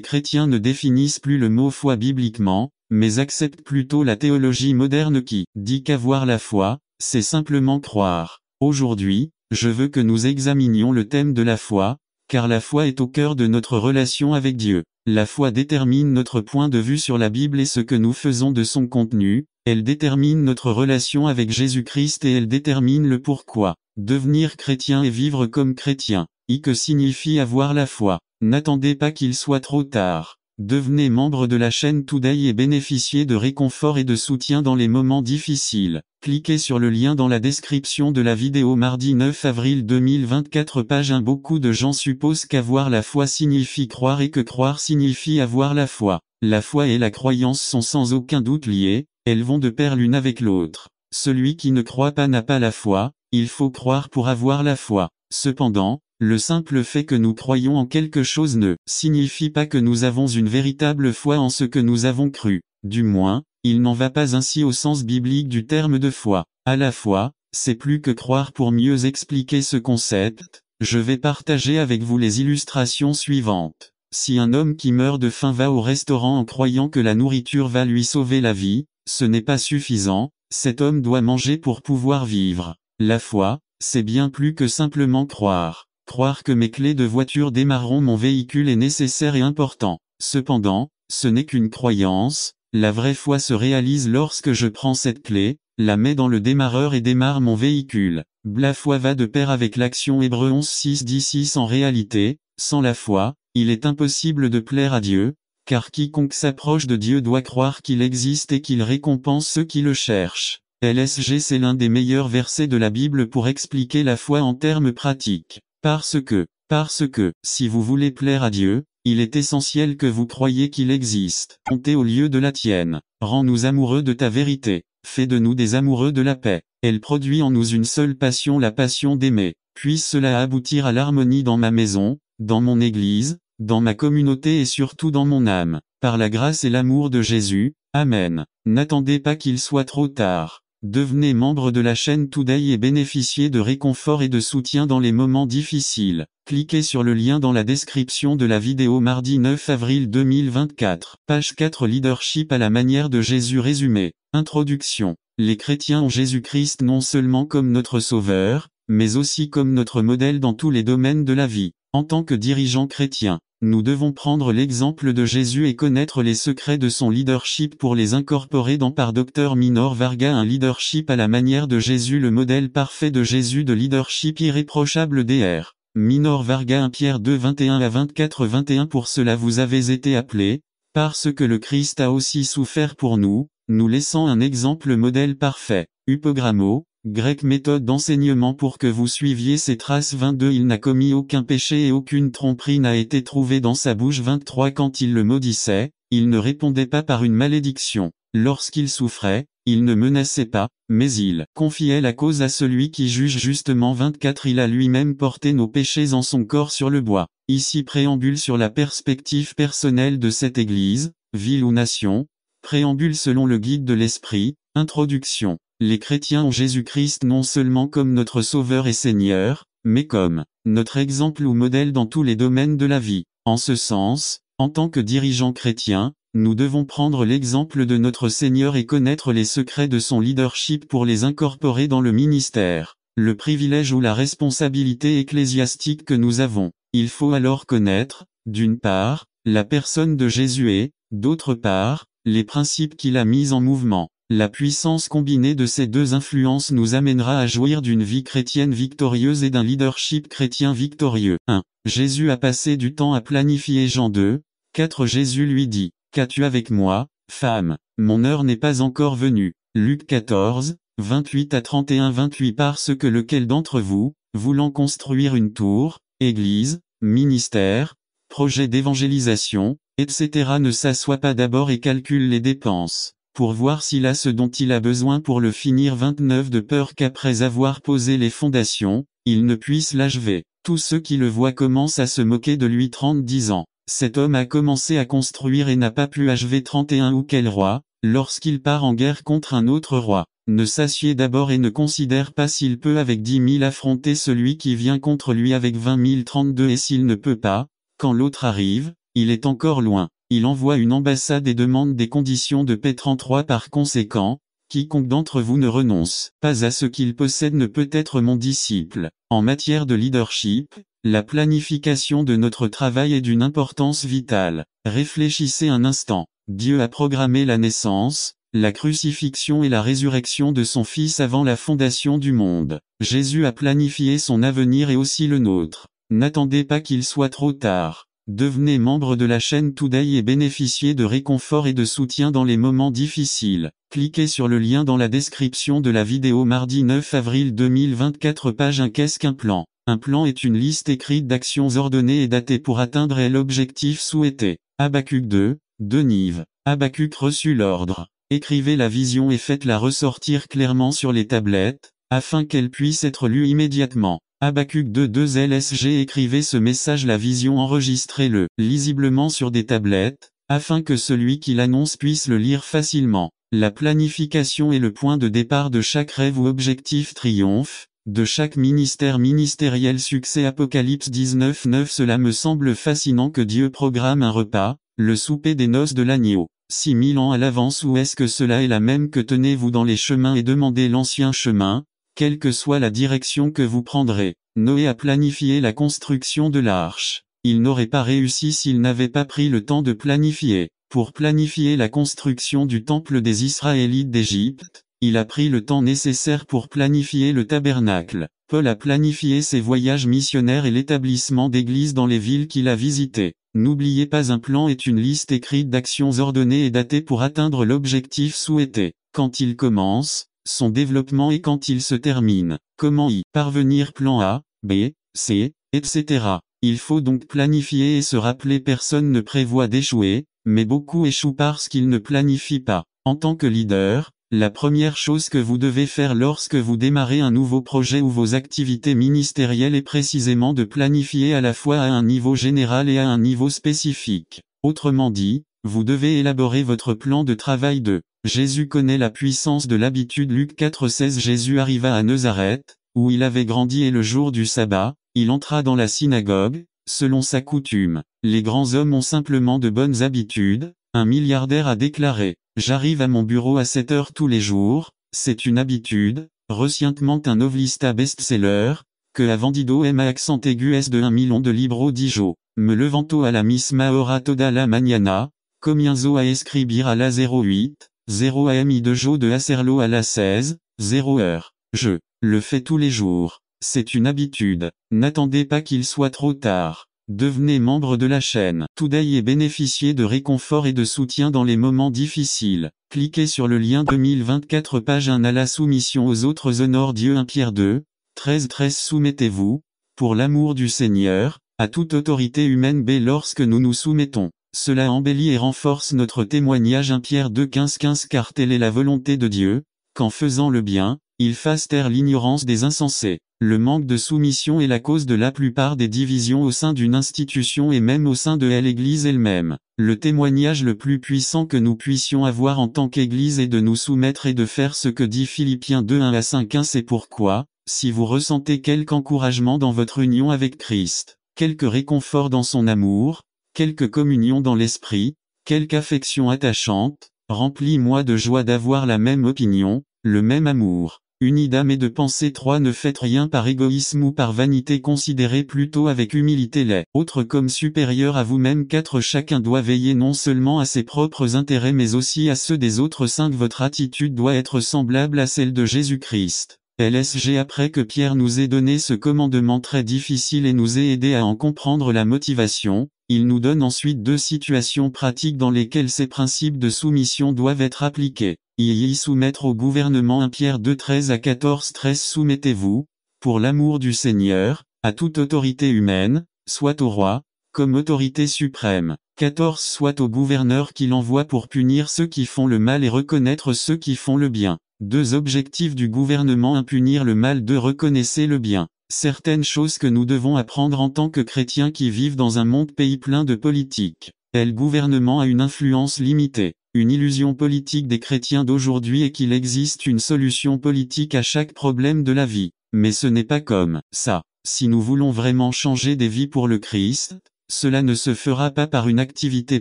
chrétiens ne définissent plus le mot foi bibliquement, mais acceptent plutôt la théologie moderne qui dit qu'avoir la foi, c'est simplement croire. Aujourd'hui, je veux que nous examinions le thème de la foi, car la foi est au cœur de notre relation avec Dieu. La foi détermine notre point de vue sur la Bible et ce que nous faisons de son contenu, elle détermine notre relation avec Jésus-Christ et elle détermine le pourquoi. Devenir chrétien et vivre comme chrétien. Que signifie avoir la foi? N'attendez pas qu'il soit trop tard. Devenez membre de la chaîne Today et bénéficiez de réconfort et de soutien dans les moments difficiles. Cliquez sur le lien dans la description de la vidéo mardi 9 avril 2024 page 1. Beaucoup de gens supposent qu'avoir la foi signifie croire et que croire signifie avoir la foi. La foi et la croyance sont sans aucun doute liées, elles vont de pair l'une avec l'autre. Celui qui ne croit pas n'a pas la foi, il faut croire pour avoir la foi. Cependant, le simple fait que nous croyons en quelque chose ne signifie pas que nous avons une véritable foi en ce que nous avons cru. Du moins, il n'en va pas ainsi au sens biblique du terme de foi. À la foi, c'est plus que croire. Pour mieux expliquer ce concept, je vais partager avec vous les illustrations suivantes. Si un homme qui meurt de faim va au restaurant en croyant que la nourriture va lui sauver la vie, ce n'est pas suffisant, cet homme doit manger pour pouvoir vivre. La foi, c'est bien plus que simplement croire. Croire que mes clés de voiture démarreront mon véhicule est nécessaire et important. Cependant, ce n'est qu'une croyance, la vraie foi se réalise lorsque je prends cette clé, la mets dans le démarreur et démarre mon véhicule. La foi va de pair avec l'action. Hébreux 11:6 dit 6. En réalité, sans la foi, il est impossible de plaire à Dieu, car quiconque s'approche de Dieu doit croire qu'il existe et qu'il récompense ceux qui le cherchent. LSG, c'est l'un des meilleurs versets de la Bible pour expliquer la foi en termes pratiques. Parce que, si vous voulez plaire à Dieu, il est essentiel que vous croyiez qu'il existe. Montez au lieu de la tienne. Rends-nous amoureux de ta vérité. Fais de nous des amoureux de la paix. Elle produit en nous une seule passion, la passion d'aimer. Puisse cela aboutir à l'harmonie dans ma maison, dans mon église, dans ma communauté et surtout dans mon âme. Par la grâce et l'amour de Jésus, Amen. N'attendez pas qu'il soit trop tard. Devenez membre de la chaîne Today et bénéficiez de réconfort et de soutien dans les moments difficiles. Cliquez sur le lien dans la description de la vidéo mardi 9 avril 2024. Page 4. Leadership à la manière de Jésus résumé. Introduction. Les chrétiens ont Jésus-Christ non seulement comme notre sauveur, mais aussi comme notre modèle dans tous les domaines de la vie. En tant que dirigeants chrétiens, nous devons prendre l'exemple de Jésus et connaître les secrets de son leadership pour les incorporer dans par Dr Minor Varga. Un leadership à la manière de Jésus, le modèle parfait de Jésus de leadership irréprochable. Dr Minor Varga 1 Pierre 2 21 à 24 21. Pour cela vous avez été appelés, parce que le Christ a aussi souffert pour nous, nous laissant un exemple modèle parfait. Upogrammo, grec, méthode d'enseignement pour que vous suiviez ses traces. 22. Il n'a commis aucun péché et aucune tromperie n'a été trouvée dans sa bouche. 23. Quand il le maudissait, il ne répondait pas par une malédiction. Lorsqu'il souffrait, il ne menaçait pas, mais il confiait la cause à celui qui juge justement. 24. Il a lui-même porté nos péchés en son corps sur le bois. Ici préambule sur la perspective personnelle de cette Église, ville ou nation. Préambule selon le guide de l'Esprit. Introduction. Les chrétiens ont Jésus-Christ non seulement comme notre Sauveur et Seigneur, mais comme notre exemple ou modèle dans tous les domaines de la vie. En ce sens, en tant que dirigeants chrétiens, nous devons prendre l'exemple de notre Seigneur et connaître les secrets de son leadership pour les incorporer dans le ministère. Le privilège ou la responsabilité ecclésiastique que nous avons. Il faut alors connaître, d'une part, la personne de Jésus et, d'autre part, les principes qu'il a mis en mouvement. La puissance combinée de ces deux influences nous amènera à jouir d'une vie chrétienne victorieuse et d'un leadership chrétien victorieux. 1. Jésus a passé du temps à planifier. Jean 2, 4. Jésus lui dit, « Qu'as-tu avec moi, femme? Mon heure n'est pas encore venue. » Luc 14, 28 à 31. 28. Parce que lequel d'entre vous, voulant construire une tour, église, ministère, projet d'évangélisation, etc. ne s'assoit pas d'abord et calcule les dépenses, pour voir s'il a ce dont il a besoin pour le finir. 29. De peur qu'après avoir posé les fondations, il ne puisse l'achever. Tous ceux qui le voient commencent à se moquer de lui. 30. 10 ans. Cet homme a commencé à construire et n'a pas pu achever. 31. Ou quel roi, lorsqu'il part en guerre contre un autre roi, ne s'assied d'abord et ne considère pas s'il peut avec 10 000 affronter celui qui vient contre lui avec 20 000. 32. Et s'il ne peut pas, quand l'autre arrive, il est encore loin. Il envoie une ambassade et demande des conditions de paix 33. Par conséquent, quiconque d'entre vous ne renonce pas à ce qu'il possède ne peut être mon disciple. En matière de leadership, la planification de notre travail est d'une importance vitale. Réfléchissez un instant. Dieu a programmé la naissance, la crucifixion et la résurrection de son Fils avant la fondation du monde. Jésus a planifié son avenir et aussi le nôtre. N'attendez pas qu'il soit trop tard. Devenez membre de la chaîne Today et bénéficiez de réconfort et de soutien dans les moments difficiles. Cliquez sur le lien dans la description de la vidéo. Mardi 9 avril 2024. Page 1. Qu'est-ce qu'un plan? Un plan est une liste écrite d'actions ordonnées et datées pour atteindre l'objectif souhaité. Habacuc 2, Nive. Habacuc reçut l'ordre. Écrivez la vision et faites-la ressortir clairement sur les tablettes, afin qu'elle puisse être lue immédiatement. Habacuc 2 LSG. Écrivez ce message, la vision, enregistrez-le lisiblement sur des tablettes, afin que celui qui l'annonce puisse le lire facilement. La planification est le point de départ de chaque rêve ou objectif triomphe, de chaque ministère ministériel succès. Apocalypse 19:9. Cela me semble fascinant que Dieu programme un repas, le souper des noces de l'agneau. 6000 ans à l'avance. Ou est-ce que cela est la même que tenez-vous dans les chemins et demandez l'ancien chemin, quelle que soit la direction que vous prendrez. Noé a planifié la construction de l'arche. Il n'aurait pas réussi s'il n'avait pas pris le temps de planifier. Pour planifier la construction du temple des Israélites d'Égypte, il a pris le temps nécessaire pour planifier le tabernacle. Paul a planifié ses voyages missionnaires et l'établissement d'églises dans les villes qu'il a visitées. N'oubliez pas, un plan est une liste écrite d'actions ordonnées et datées pour atteindre l'objectif souhaité. Quand il commence, son développement et quand il se termine. Comment y parvenir? Plan A, B, C, etc. Il faut donc planifier et se rappeler, personne ne prévoit d'échouer, mais beaucoup échouent parce qu'ils ne planifient pas. En tant que leader, la première chose que vous devez faire lorsque vous démarrez un nouveau projet ou vos activités ministérielles est précisément de planifier à la fois à un niveau général et à un niveau spécifique. Autrement dit, vous devez élaborer votre plan de travail de Jésus connaît la puissance de l'habitude. Luc 4:16. Jésus arriva à Nazareth, où il avait grandi, et le jour du sabbat, il entra dans la synagogue, selon sa coutume. Les grands hommes ont simplement de bonnes habitudes. Un milliardaire a déclaré: j'arrive à mon bureau à 7 heures tous les jours, c'est une habitude. Recientement un novelista best-seller, que a vendido m accent aigu s de 1 million de libros dijo. Me levanto a la misma hora toda la mañana, comienzo a escribir a la 08, 0 am y de jo de hacerlo a la 16, 0 heure. Je le fais tous les jours. C'est une habitude. N'attendez pas qu'il soit trop tard. Devenez membre de la chaîne Today et bénéficiez de réconfort et de soutien dans les moments difficiles. Cliquez sur le lien 2024. Page 1. À la soumission aux autres honore Dieu. 1 Pierre 2, 13. Soumettez-vous, pour l'amour du Seigneur, à toute autorité humaine. B. Lorsque nous nous soumettons, cela embellit et renforce notre témoignage. 1 Pierre 2, 15. Car telle est la volonté de Dieu, qu'en faisant le bien, il fasse taire l'ignorance des insensés. Le manque de soumission est la cause de la plupart des divisions au sein d'une institution et même au sein de l'Église elle-même. Le témoignage le plus puissant que nous puissions avoir en tant qu'Église est de nous soumettre et de faire ce que dit Philippiens 2, 1-5. C'est pourquoi, si vous ressentez quelque encouragement dans votre union avec Christ, quelque réconfort dans son amour, quelque communion dans l'esprit, quelque affection attachante, remplis-moi de joie d'avoir la même opinion, le même amour, unie d'âme et de pensée. 3. Ne faites rien par égoïsme ou par vanité, considérez plutôt avec humilité les autres comme supérieurs à vous-même. 4. Chacun doit veiller non seulement à ses propres intérêts mais aussi à ceux des autres. 5. Votre attitude doit être semblable à celle de Jésus-Christ. LSG. Après que Pierre nous ait donné ce commandement très difficile et nous ait aidé à en comprendre la motivation, il nous donne ensuite 2 situations pratiques dans lesquelles ces principes de soumission doivent être appliqués. Y soumettre au gouvernement. 1 Pierre 2, 13-14. Soumettez-vous, pour l'amour du Seigneur, à toute autorité humaine, soit au roi, comme autorité suprême. 14. Soit au gouverneur qui l'envoie pour punir ceux qui font le mal et reconnaître ceux qui font le bien. 2 objectifs du gouvernement. 1 Punir le mal. 2 Reconnaissez le bien. Certaines choses que nous devons apprendre en tant que chrétiens qui vivent dans un monde-pays plein de politique. Le gouvernement a une influence limitée. Une illusion politique des chrétiens d'aujourd'hui est qu'il existe une solution politique à chaque problème de la vie. Mais ce n'est pas comme ça. Si nous voulons vraiment changer des vies pour le Christ, cela ne se fera pas par une activité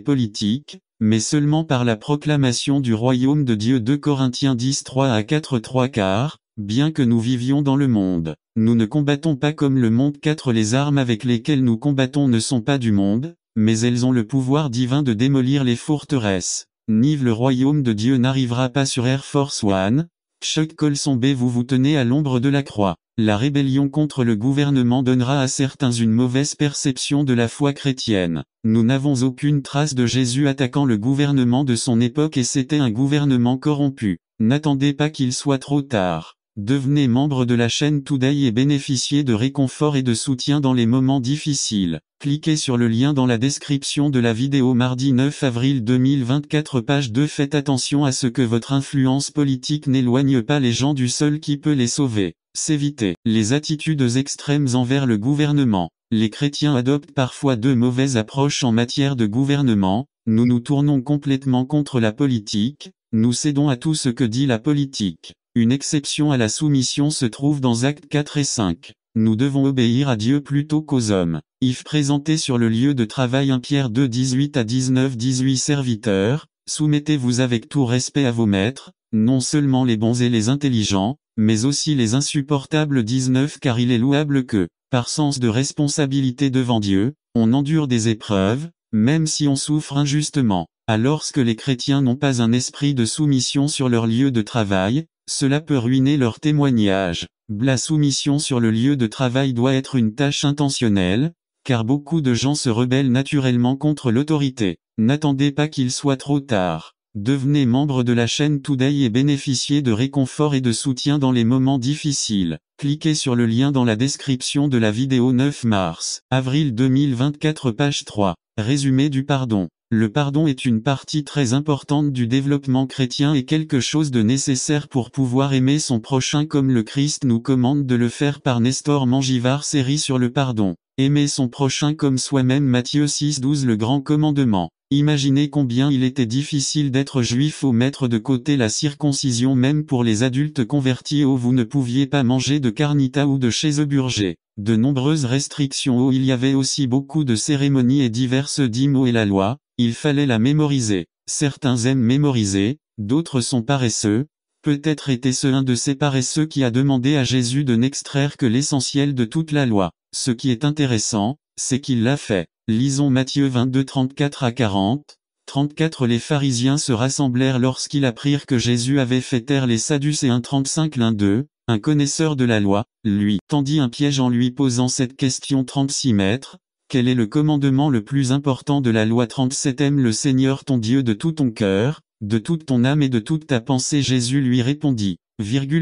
politique, mais seulement par la proclamation du royaume de Dieu. 2 Corinthiens 10, 3 à 4 3/4. Bien que nous vivions dans le monde, nous ne combattons pas comme le monde. 4 Les armes avec lesquelles nous combattons ne sont pas du monde, mais elles ont le pouvoir divin de démolir les forteresses. Nive Le royaume de Dieu n'arrivera pas sur Air Force One. Chuck Colson B. Vous vous tenez à l'ombre de la croix. La rébellion contre le gouvernement donnera à certains une mauvaise perception de la foi chrétienne. Nous n'avons aucune trace de Jésus attaquant le gouvernement de son époque et c'était un gouvernement corrompu. N'attendez pas qu'il soit trop tard. Devenez membre de la chaîne Today et bénéficiez de réconfort et de soutien dans les moments difficiles. Cliquez sur le lien dans la description de la vidéo. Mardi 9 avril 2024 page 2. Faites attention à ce que votre influence politique n'éloigne pas les gens du seul qui peut les sauver. S'éviter les attitudes extrêmes envers le gouvernement. Les chrétiens adoptent parfois de mauvaises approches en matière de gouvernement. Nous nous tournons complètement contre la politique. Nous cédons à tout ce que dit la politique. Une exception à la soumission se trouve dans Actes 4 et 5. Nous devons obéir à Dieu plutôt qu'aux hommes. Yves présenté sur le lieu de travail 1 Pierre 2 18 à 19 18 Serviteurs, soumettez-vous avec tout respect à vos maîtres, non seulement les bons et les intelligents, mais aussi les insupportables 19 car il est louable que, par sens de responsabilité devant Dieu, on endure des épreuves, même si on souffre injustement. Alors que les chrétiens n'ont pas un esprit de soumission sur leur lieu de travail, cela peut ruiner leur témoignage. La soumission sur le lieu de travail doit être une tâche intentionnelle, car beaucoup de gens se rebellent naturellement contre l'autorité. N'attendez pas qu'il soit trop tard. Devenez membre de la chaîne Today et bénéficiez de réconfort et de soutien dans les moments difficiles. Cliquez sur le lien dans la description de la vidéo. 9 mars, avril 2024 page 3. Résumé du pardon. Le pardon est une partie très importante du développement chrétien et quelque chose de nécessaire pour pouvoir aimer son prochain comme le Christ nous commande de le faire. Par Nestor Mangivard. Série sur le pardon. Aimer son prochain comme soi-même. Matthieu 6,12 Le grand commandement. Imaginez combien il était difficile d'être juif au mettre de côté la circoncision même pour les adultes convertis. Vous ne pouviez pas manger de carnita ou de chéseburger. De nombreuses restrictions. Il y avait aussi beaucoup de cérémonies et diverses dîmes. Et la loi, il fallait la mémoriser. Certains aiment mémoriser, d'autres sont paresseux. Peut-être était-ce un de ces paresseux qui a demandé à Jésus de n'extraire que l'essentiel de toute la loi. Ce qui est intéressant, c'est qu'il l'a fait. Lisons Matthieu 22 34 à 40. 34 Les pharisiens se rassemblèrent lorsqu'ils apprirent que Jésus avait fait taire les Sadducéens. 35 L'un d'eux, un connaisseur de la loi, lui tendit un piège en lui posant cette question. 36 Maître, quel est le commandement le plus important de la loi? 37 Aime le Seigneur ton Dieu de tout ton cœur, de toute ton âme et de toute ta pensée. Jésus lui répondit.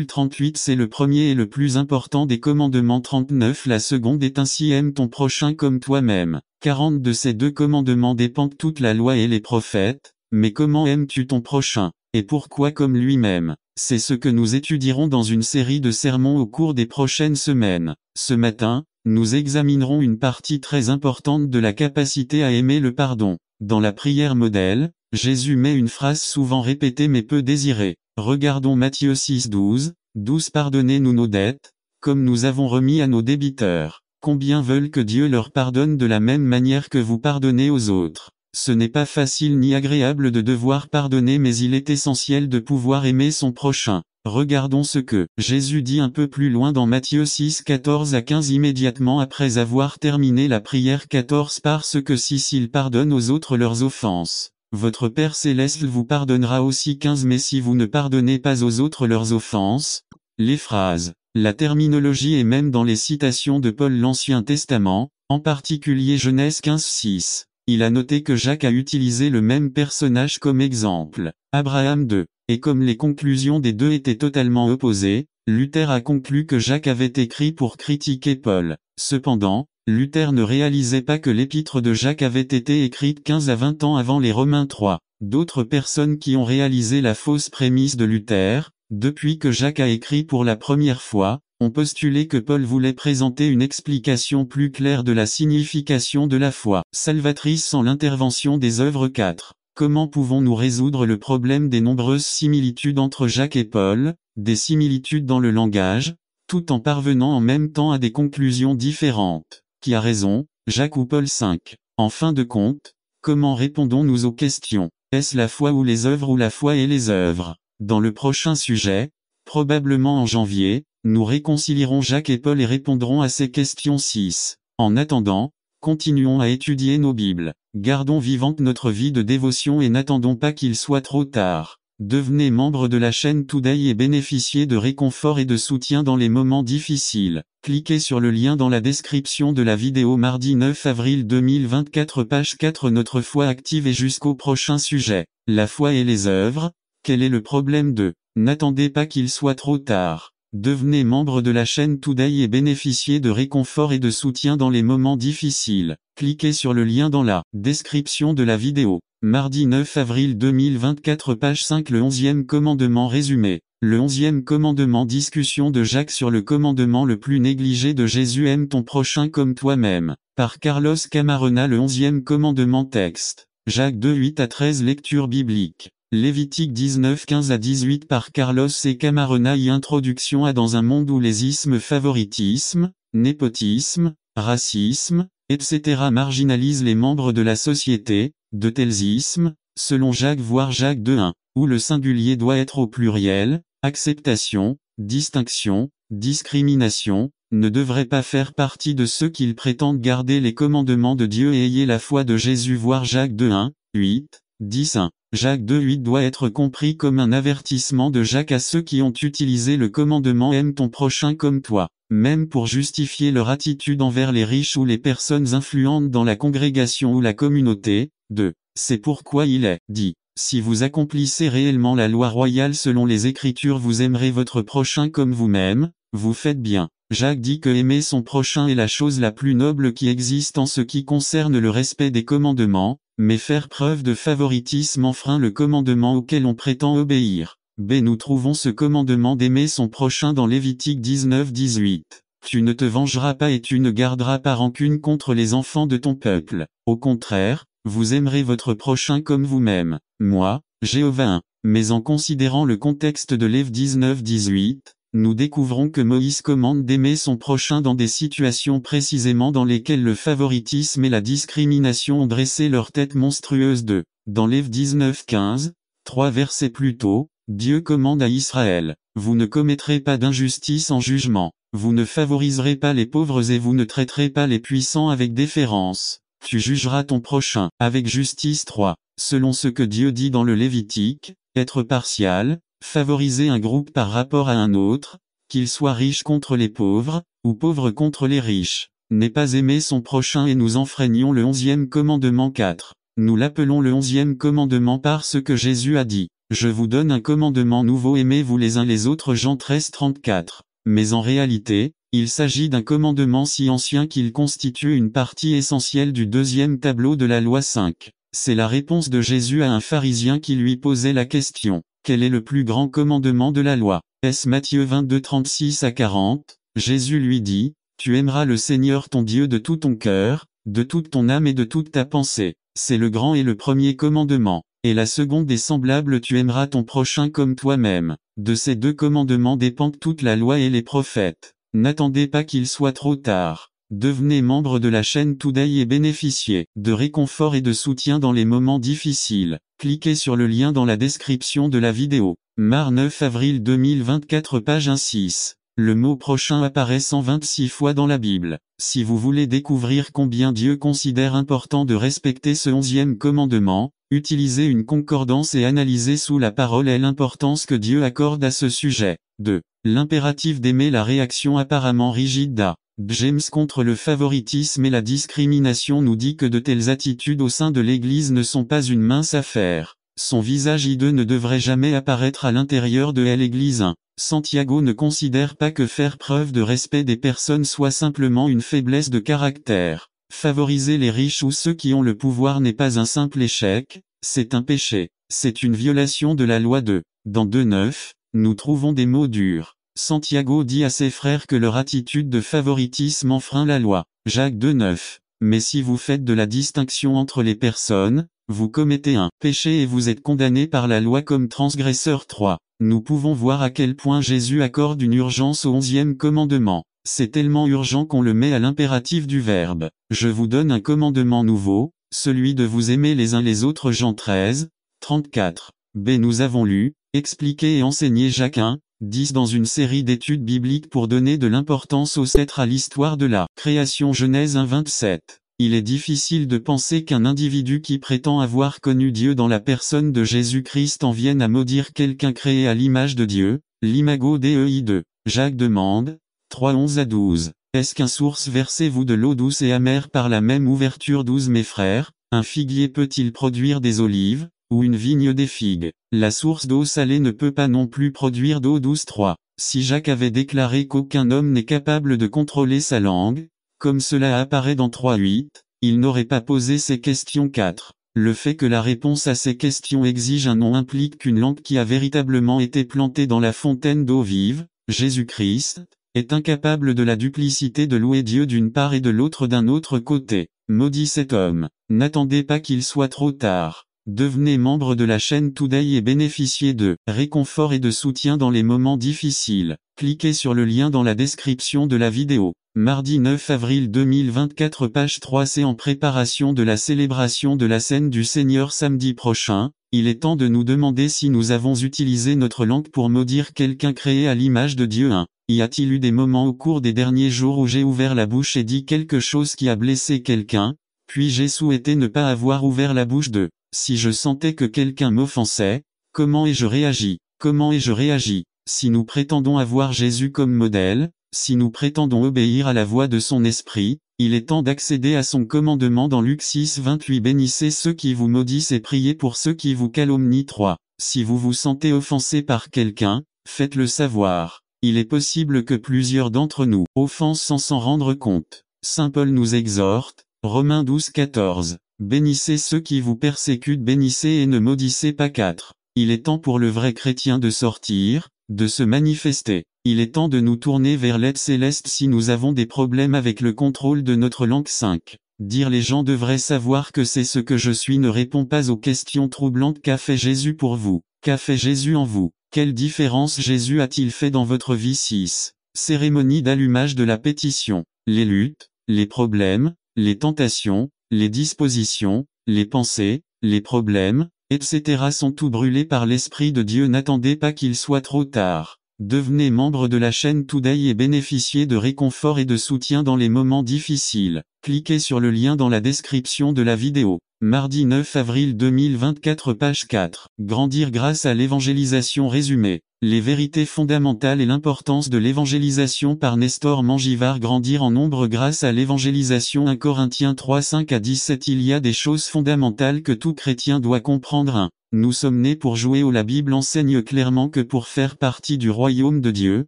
38 C'est le premier et le plus important des commandements. 39 La seconde est ainsi aime ton prochain comme toi-même. 40 De ces deux commandements dépendent toute la loi et les prophètes, mais comment aimes-tu ton prochain, et pourquoi comme lui-même? C'est ce que nous étudierons dans une série de sermons au cours des prochaines semaines. Ce matin, nous examinerons une partie très importante de la capacité à aimer le pardon. Dans la prière modèle, Jésus met une phrase souvent répétée mais peu désirée. Regardons Matthieu 6,12, 12 Pardonnez-nous nos dettes, comme nous avons remis à nos débiteurs. Combien veulent que Dieu leur pardonne de la même manière que vous pardonnez aux autres? Ce n'est pas facile ni agréable de devoir pardonner mais il est essentiel de pouvoir aimer son prochain. Regardons ce que Jésus dit un peu plus loin dans Matthieu 6 14 à 15 immédiatement après avoir terminé la prière. 14 Parce que si s'ils pardonnent aux autres leurs offenses, votre Père Céleste vous pardonnera aussi. 15 Mais si vous ne pardonnez pas aux autres leurs offenses, les phrases, la terminologie et même dans les citations de Paul l'Ancien Testament, en particulier Genèse 15 6. Il a noté que Jacques a utilisé le même personnage comme exemple, Abraham 2. Et comme les conclusions des deux étaient totalement opposées, Luther a conclu que Jacques avait écrit pour critiquer Paul. Cependant, Luther ne réalisait pas que l'épître de Jacques avait été écrite 15 à 20 ans avant les Romains 3. D'autres personnes qui ont réalisé la fausse prémisse de Luther, depuis que Jacques a écrit pour la première fois, ont postulé que Paul voulait présenter une explication plus claire de la signification de la foi salvatrice sans l'intervention des œuvres. 4. Comment pouvons-nous résoudre le problème des nombreuses similitudes entre Jacques et Paul, des similitudes dans le langage, tout en parvenant en même temps à des conclusions différentes? Qui a raison, Jacques ou Paul? 5. En fin de compte, comment répondons-nous aux questions? Est-ce la foi ou les œuvres ou la foi et les œuvres? Dans le prochain sujet, probablement en janvier, nous réconcilierons Jacques et Paul et répondrons à ces questions 6. En attendant, continuons à étudier nos Bibles. Gardons vivante notre vie de dévotion et n'attendons pas qu'il soit trop tard. Devenez membre de la chaîne Today et bénéficiez de réconfort et de soutien dans les moments difficiles. Cliquez sur le lien dans la description de la vidéo mardi 9 avril 2024 page 4 Notre foi active et jusqu'au prochain sujet. La foi et les œuvres, quel est le problème de? N'attendez pas qu'il soit trop tard. Devenez membre de la chaîne Today et bénéficiez de réconfort et de soutien dans les moments difficiles. Cliquez sur le lien dans la description de la vidéo. Mardi 9 avril 2024 page 5 Le 11e commandement résumé. Le 11e commandement Discussion de Jacques sur le commandement le plus négligé de Jésus Aime ton prochain comme toi-même. Par Carlos Camarena Le 11e commandement Texte. Jacques 2 8 à 13 Lecture biblique. Lévitique 19 15 à 18 par Carlos C. Camarena Introduction à Dans un monde où les ismes favoritisme, népotisme, racisme, etc. marginalisent les membres de la société, de tels ismes, selon Jacques voir Jacques 2:1, où le singulier doit être au pluriel, acceptation, distinction, discrimination, ne devrait pas faire partie de ceux qui prétendent garder les commandements de Dieu et ayez la foi de Jésus voir Jacques 2:1, 8, 10:1. Jacques 2:8 doit être compris comme un avertissement de Jacques à ceux qui ont utilisé le commandement Aime ton prochain comme toi, même pour justifier leur attitude envers les riches ou les personnes influentes dans la congrégation ou la communauté. 2. C'est pourquoi il est dit, si vous accomplissez réellement la loi royale selon les Écritures vous aimerez votre prochain comme vous-même, vous faites bien. Jacques dit que aimer son prochain est la chose la plus noble qui existe en ce qui concerne le respect des commandements, mais faire preuve de favoritisme enfreint le commandement auquel on prétend obéir. B. Nous trouvons ce commandement d'aimer son prochain dans Lévitique 19-18. Tu ne te vengeras pas et tu ne garderas pas rancune contre les enfants de ton peuple. Au contraire, vous aimerez votre prochain comme vous-même. Moi, Jéhovah 1. Mais en considérant le contexte de Lév 19-18, nous découvrons que Moïse commande d'aimer son prochain dans des situations précisément dans lesquelles le favoritisme et la discrimination ont dressé leur tête monstrueuse de. Dans Lév 19-15, 3 versets plus tôt, Dieu commande à Israël, vous ne commettrez pas d'injustice en jugement, vous ne favoriserez pas les pauvres et vous ne traiterez pas les puissants avec déférence, tu jugeras ton prochain, avec justice 3, selon ce que Dieu dit dans le Lévitique, être partial, favoriser un groupe par rapport à un autre, qu'il soit riche contre les pauvres, ou pauvre contre les riches, n'est pas aimer son prochain et nous enfreignons le 11e commandement 4. Nous l'appelons le 11e commandement parce que Jésus a dit, je vous donne un commandement nouveau aimez-vous les uns les autres Jean 13-34. Mais en réalité, il s'agit d'un commandement si ancien qu'il constitue une partie essentielle du deuxième tableau de la loi 5. C'est la réponse de Jésus à un pharisien qui lui posait la question. Quel est le plus grand commandement de la loi? Est-ce Matthieu 22 36 à 40? Jésus lui dit, tu aimeras le Seigneur ton Dieu de tout ton cœur, de toute ton âme et de toute ta pensée. C'est le grand et le premier commandement. Et la seconde est semblable tu aimeras ton prochain comme toi-même. De ces deux commandements dépendent toute la loi et les prophètes. N'attendez pas qu'il soit trop tard. Devenez membre de la chaîne Today et bénéficiez de réconfort et de soutien dans les moments difficiles. Cliquez sur le lien dans la description de la vidéo. Mar 9 avril 2024 page 1-6. Le mot prochain apparaît 126 fois dans la Bible. Si vous voulez découvrir combien Dieu considère important de respecter ce 11e commandement, utilisez une concordance et analysez sous la parole et l'importance que Dieu accorde à ce sujet. 2. L'impératif d'aimer la réaction apparemment rigide d'A. James contre le favoritisme et la discrimination nous dit que de telles attitudes au sein de l'Église ne sont pas une mince affaire. Son visage hideux ne devrait jamais apparaître à l'intérieur de l'Église 1. Santiago ne considère pas que faire preuve de respect des personnes soit simplement une faiblesse de caractère. Favoriser les riches ou ceux qui ont le pouvoir n'est pas un simple échec, c'est un péché. C'est une violation de la loi 2. Dans 2:9, nous trouvons des mots durs. Santiago dit à ses frères que leur attitude de favoritisme enfreint la loi. Jacques 2:9. Mais si vous faites de la distinction entre les personnes, vous commettez un péché et vous êtes condamné par la loi comme transgresseur 3. Nous pouvons voir à quel point Jésus accorde une urgence au 11e commandement. C'est tellement urgent qu'on le met à l'impératif du verbe. Je vous donne un commandement nouveau, celui de vous aimer les uns les autres. Jean 13, 34. B. Nous avons lu, expliqué et enseigné Jacques 1, 10 dans une série d'études bibliques pour donner de l'importance aux êtres à l'histoire de la création. Genèse 1, 27. Il est difficile de penser qu'un individu qui prétend avoir connu Dieu dans la personne de Jésus-Christ en vienne à maudire quelqu'un créé à l'image de Dieu. L'imago Dei 2. Jacques demande, 3, 11 à 12. Est-ce qu'un source versez-vous de l'eau douce et amère par la même ouverture? 12. Mes frères, un figuier peut-il produire des olives, ou une vigne des figues? La source d'eau salée ne peut pas non plus produire d'eau douce. 3. Si Jacques avait déclaré qu'aucun homme n'est capable de contrôler sa langue, comme cela apparaît dans 3:8, il n'aurait pas posé ces questions. 4. Le fait que la réponse à ces questions exige un nom implique qu'une langue qui a véritablement été plantée dans la fontaine d'eau vive, Jésus-Christ, est incapable de la duplicité de louer Dieu d'une part et de l'autre d'un autre côté. Maudit cet homme. N'attendez pas qu'il soit trop tard. Devenez membre de la chaîne Today et bénéficiez de réconfort et de soutien dans les moments difficiles. Cliquez sur le lien dans la description de la vidéo. Mardi 9 avril 2024, page 3. C'est en préparation de la célébration de la scène du Seigneur samedi prochain. Il est temps de nous demander si nous avons utilisé notre langue pour maudire quelqu'un créé à l'image de Dieu. 1. Y a-t-il eu des moments au cours des derniers jours où j'ai ouvert la bouche et dit quelque chose qui a blessé quelqu'un, puis j'ai souhaité ne pas avoir ouvert la bouche? 2. Si je sentais que quelqu'un m'offensait, comment ai-je réagi? Comment ai-je réagi? Si nous prétendons avoir Jésus comme modèle, si nous prétendons obéir à la voix de son esprit, il est temps d'accéder à son commandement dans Luc 6, 28. Bénissez ceux qui vous maudissent et priez pour ceux qui vous calomnient. 3. Si vous vous sentez offensé par quelqu'un, faites-le savoir. Il est possible que plusieurs d'entre nous offensent sans s'en rendre compte. Saint Paul nous exhorte, Romains 12, 14. Bénissez ceux qui vous persécutent, bénissez et ne maudissez pas. 4. Il est temps pour le vrai chrétien de sortir, de se manifester. Il est temps de nous tourner vers l'aide céleste si nous avons des problèmes avec le contrôle de notre langue. 5. Dire les gens devraient savoir que c'est ce que je suis ne répond pas aux questions troublantes. Qu'a fait Jésus pour vous? Qu'a fait Jésus en vous? Quelle différence Jésus a-t-il fait dans votre vie? 6. Cérémonie d'allumage de la pétition. Les luttes, les problèmes, les tentations, les dispositions, les pensées, les problèmes, etc. sont tout brûlés par l'Esprit de Dieu. N'attendez pas qu'il soit trop tard. Devenez membre de la chaîne Today et bénéficiez de réconfort et de soutien dans les moments difficiles. Cliquez sur le lien dans la description de la vidéo. Mardi 9 avril 2024, page 4. Grandir grâce à l'évangélisation résumée. Les vérités fondamentales et l'importance de l'évangélisation par Nestor Mangivard. Grandir en nombre grâce à l'évangélisation. 1 Corinthiens 3, 5 à 17. Il y a des choses fondamentales que tout chrétien doit comprendre. 1. Nous sommes nés pour jouer la Bible enseigne clairement que pour faire partie du royaume de Dieu,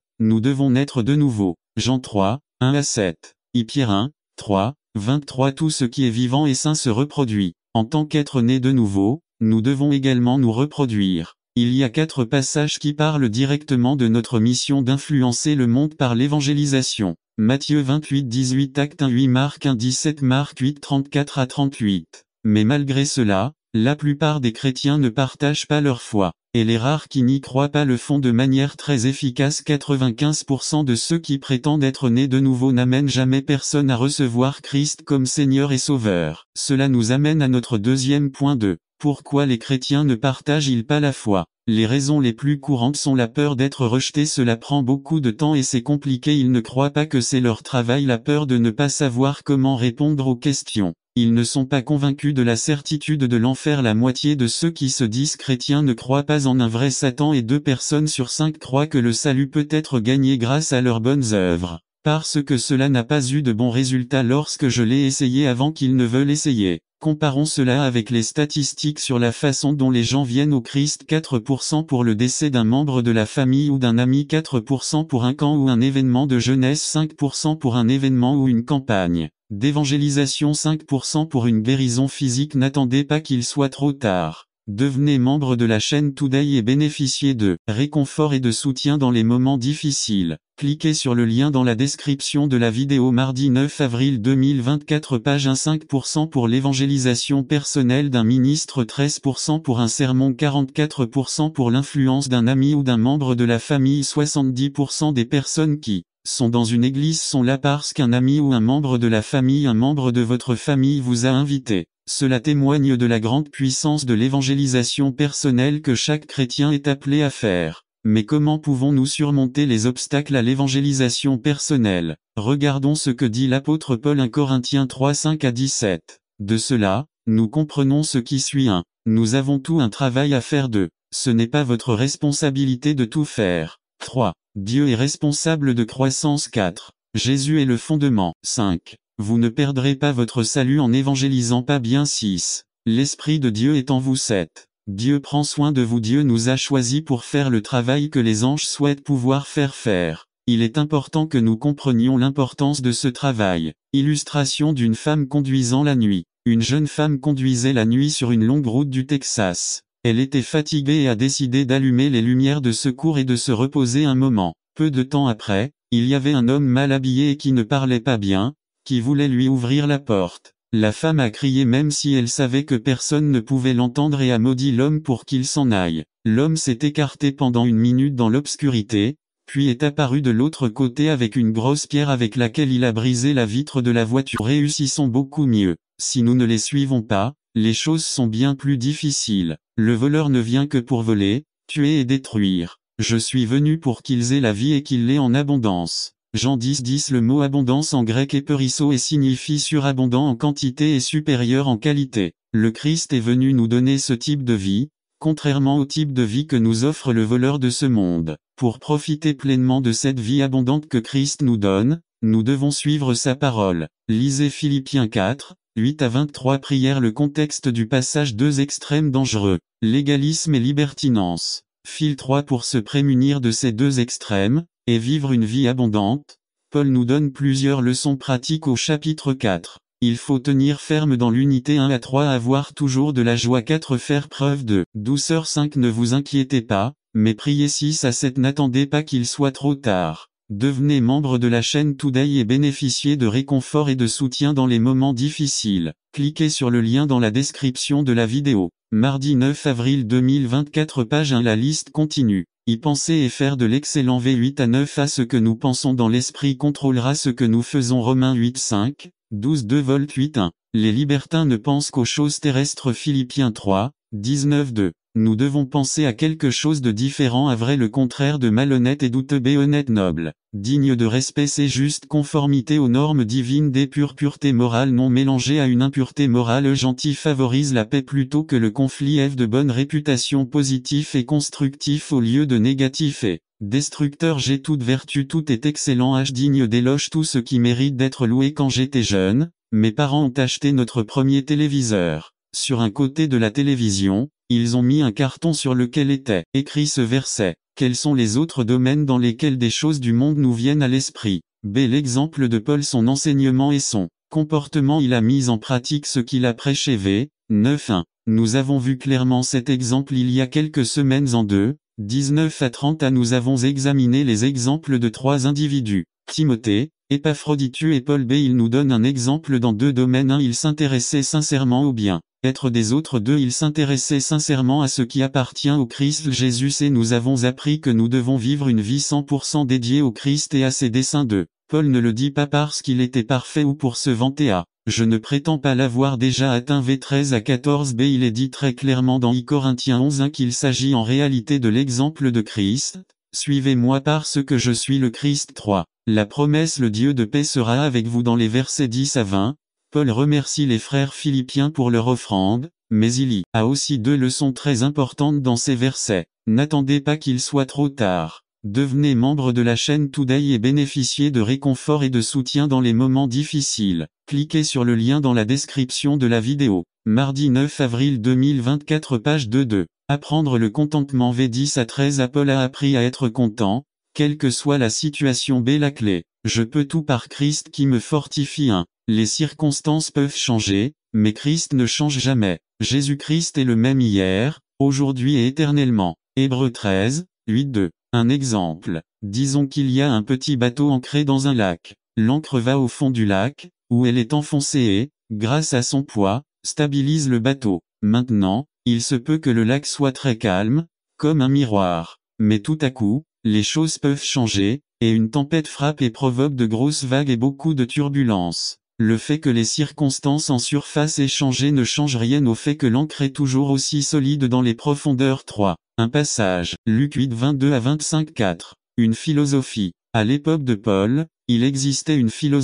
nous devons naître de nouveau. Jean 3, 1 à 7. Pierre 1, 3, 23. Tout ce qui est vivant et sain se reproduit. En tant qu'être né de nouveau, nous devons également nous reproduire. Il y a 4 passages qui parlent directement de notre mission d'influencer le monde par l'évangélisation. Matthieu 28, 18, Actes 1, 8, Marc 1, 17, Marc 8, 34 à 38. Mais malgré cela, la plupart des chrétiens ne partagent pas leur foi, et les rares qui n'y croient pas le font de manière très efficace. 95% de ceux qui prétendent être nés de nouveau n'amènent jamais personne à recevoir Christ comme Seigneur et Sauveur. Cela nous amène à notre deuxième point. Pourquoi les chrétiens ne partagent-ils pas la foi? Les raisons les plus courantes sont la peur d'être rejetés. Cela prend beaucoup de temps et c'est compliqué. Ils ne croient pas que c'est leur travail. La peur de ne pas savoir comment répondre aux questions. Ils ne sont pas convaincus de la certitude de l'enfer. La moitié de ceux qui se disent chrétiens ne croient pas en un vrai Satan et 2 personnes sur 5 croient que le salut peut être gagné grâce à leurs bonnes œuvres. Parce que cela n'a pas eu de bons résultats lorsque je l'ai essayé avant qu'ils ne veulent essayer. Comparons cela avec les statistiques sur la façon dont les gens viennent au Christ. 4% pour le décès d'un membre de la famille ou d'un ami, 4% pour un camp ou un événement de jeunesse, 5% pour un événement ou une campagne d'évangélisation, 5% pour une guérison physique. N'attendez pas qu'il soit trop tard. Devenez membre de la chaîne Today et bénéficiez de réconfort et de soutien dans les moments difficiles. Cliquez sur le lien dans la description de la vidéo. Mardi 9 avril 2024, page 1. 5% pour l'évangélisation personnelle d'un ministre, 13% pour un sermon, 44% pour l'influence d'un ami ou d'un membre de la famille. 70% des personnes qui sont dans une église sont là parce qu'un ami ou un membre de la famille, un membre de votre famille vous a invité. Cela témoigne de la grande puissance de l'évangélisation personnelle que chaque chrétien est appelé à faire. Mais comment pouvons-nous surmonter les obstacles à l'évangélisation personnelle? Regardons ce que dit l'apôtre Paul 1 Corinthiens 3 5-17. De cela, nous comprenons ce qui suit 1. Nous avons tout un travail à faire 2. Ce n'est pas votre responsabilité de tout faire. 3. Dieu est responsable de croissance 4. Jésus est le fondement. 5. Vous ne perdrez pas votre salut en évangélisant pas bien 6. L'Esprit de Dieu est en vous 7. Dieu prend soin de vous. Dieu nous a choisis pour faire le travail que les anges souhaitent pouvoir faire. Il est important que nous comprenions l'importance de ce travail. Illustration d'une femme conduisant la nuit. Une jeune femme conduisait la nuit sur une longue route du Texas. Elle était fatiguée et a décidé d'allumer les lumières de secours et de se reposer un moment. Peu de temps après, il y avait un homme mal habillé et qui ne parlait pas bien, qui voulait lui ouvrir la porte. La femme a crié même si elle savait que personne ne pouvait l'entendre et a maudit l'homme pour qu'il s'en aille. L'homme s'est écarté pendant 1 minute dans l'obscurité, puis est apparu de l'autre côté avec une grosse pierre avec laquelle il a brisé la vitre de la voiture. Réussissons beaucoup mieux. Si nous ne les suivons pas, les choses sont bien plus difficiles. Le voleur ne vient que pour voler, tuer et détruire. Je suis venu pour qu'ils aient la vie et qu'ils l'aient en abondance. Jean 10:10. Le mot abondance en grec est perisso et signifie surabondant en quantité et supérieur en qualité. Le Christ est venu nous donner ce type de vie, contrairement au type de vie que nous offre le voleur de ce monde. Pour profiter pleinement de cette vie abondante que Christ nous donne, nous devons suivre sa parole. Lisez Philippiens 4, 8-23. Prière. Le contexte du passage. 2 extrêmes dangereux, légalisme et libertinance. Fil 3. Pour se prémunir de ces 2 extrêmes, et vivre une vie abondante, Paul nous donne plusieurs leçons pratiques au chapitre 4. Il faut tenir ferme dans l'unité 1-3, avoir toujours de la joie 4, faire preuve de douceur 5, ne vous inquiétez pas, mais priez 6-7, n'attendez pas qu'il soit trop tard. Devenez membre de la chaîne Today et bénéficiez de réconfort et de soutien dans les moments difficiles. Cliquez sur le lien dans la description de la vidéo. Mardi 9 avril 2024, page 1. La liste continue. Y penser et faire de l'excellent. V8-9. Ce que nous pensons dans l'esprit contrôlera ce que nous faisons. Romains 8-5, 12-2 Volt 8-1. Les libertins ne pensent qu'aux choses terrestres. Philippiens 3, 19-2. Nous devons penser à quelque chose de différent, à vrai le contraire de malhonnête et douteux. Honnête, noble, digne de respect, c'est juste, conformité aux normes divines, des pure pureté morale non mélangée à une impureté morale. Gentil, favorise la paix plutôt que le conflit. F de bonne réputation, positif et constructif au lieu de négatif et destructeur. J'ai toute vertu, tout est excellent. H digne d'éloge, tout ce qui mérite d'être loué. Quand j'étais jeune, mes parents ont acheté notre premier téléviseur. Sur un côté de la télévision, ils ont mis un carton sur lequel était écrit ce verset. Quels sont les autres domaines dans lesquels des choses du monde nous viennent à l'esprit? B. L'exemple de Paul, son enseignement et son comportement. Il a mis en pratique ce qu'il a prêché. V. 9.1. Nous avons vu clairement cet exemple il y a quelques semaines en 2, 19-30. Nous avons examiné les exemples de 3 individus, Timothée, Épaphroditus et Paul. B. Il nous donne un exemple dans 2 domaines. 1. Il s'intéressait sincèrement au bien être des autres. 2. Il s'intéressait sincèrement à ce qui appartient au Christ Jésus. Et nous avons appris que nous devons vivre une vie 100% dédiée au Christ et à ses desseins. 2. Paul ne le dit pas parce qu'il était parfait ou pour se vanter. Je ne prétends pas l'avoir déjà atteint. V. 13-14. B. Il est dit très clairement dans I Corinthiens 11 qu'il s'agit en réalité de l'exemple de Christ. Suivez-moi parce que je suis le Christ. 3. La promesse, le Dieu de paix sera avec vous. Dans les versets 10-20. Paul remercie les frères philippiens pour leur offrande, mais il y a aussi 2 leçons très importantes dans ces versets. N'attendez pas qu'il soit trop tard. Devenez membre de la chaîne Today et bénéficiez de réconfort et de soutien dans les moments difficiles. Cliquez sur le lien dans la description de la vidéo. Mardi 9 avril 2024, page 2-2. Apprendre le contentement. V. 10-13. Paul a appris à être content, quelle que soit la situation. B. La clé. Je peux tout par Christ qui me fortifie. 1. Les circonstances peuvent changer, mais Christ ne change jamais. Jésus-Christ est le même hier, aujourd'hui et éternellement. Hébreux 13, 8-2. Un exemple. Disons qu'il y a un petit bateau ancré dans un lac. L'ancre va au fond du lac, où elle est enfoncée et, grâce à son poids, stabilise le bateau. Maintenant, il se peut que le lac soit très calme, comme un miroir. Mais tout à coup, les choses peuvent changer, et une tempête frappe et provoque de grosses vagues et beaucoup de turbulences. Le fait que les circonstances en surface aient changé ne change rien au fait que l'encre est toujours aussi solide dans les profondeurs. 3. Un passage. Luc 8, 22 à 25. 4. Une philosophie. À l'époque de Paul, il existait une philosophie